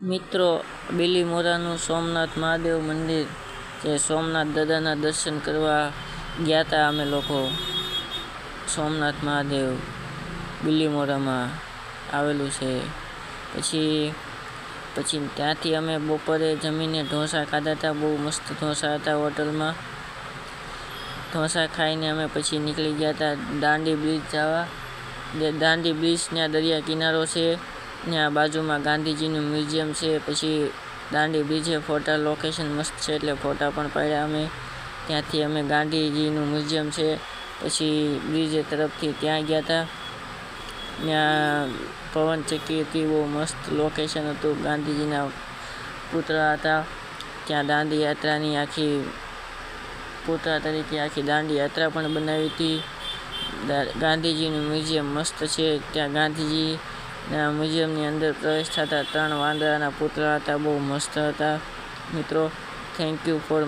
મિત્રો, બિલીમોરાનું સોમનાથ મહાદેવ મંદિર, જે સોમનાથ દાદાના દર્શન કરવા ગયા હતા અમે લોકો. સોમનાથ મહાદેવ બિલીમોરામાં આવેલું છે. પછી ત્યાંથી અમે બપોરે જમીને ઢોસા ખાધા હતા. બહુ મસ્ત ઢોસા હતા હોટલમાં. ઢોસા ખાઈને અમે પછી નીકળી ગયા હતા દાંડી બ્રિજ જવા. જે દાંડી બ્રિજ ત્યાં દરિયા કિનારો છે, ત્યાં બાજુમાં ગાંધીજીનું મ્યુઝિયમ છે. પછી દાંડી બ્રિજે ફોટા લોકેશન મસ્ત છે, એટલે ફોટા પણ પાડ્યા અમે. ત્યાંથી અમે ગાંધીજીનું મ્યુઝિયમ છે, પછી બ્રિજ તરફથી ત્યાં ગયા હતા. ત્યાં પવનચક્કી હતી, બહુ મસ્ત લોકેશન હતું. ગાંધીજીના પુતળા હતા. ત્યાં દાંડી યાત્રાની આખી પુતળા તરીકે આખી દાંડી યાત્રા પણ બનાવી હતી. ગાંધીજીનું મ્યુઝિયમ મસ્ત છે. ત્યાં ગાંધીજીના મ્યુઝિયમની અંદર પ્રવેશ થતા 3 વાંદરાના પુતળા હતા, બહુ મસ્ત હતા. મિત્રો, થેન્ક યુ ફોર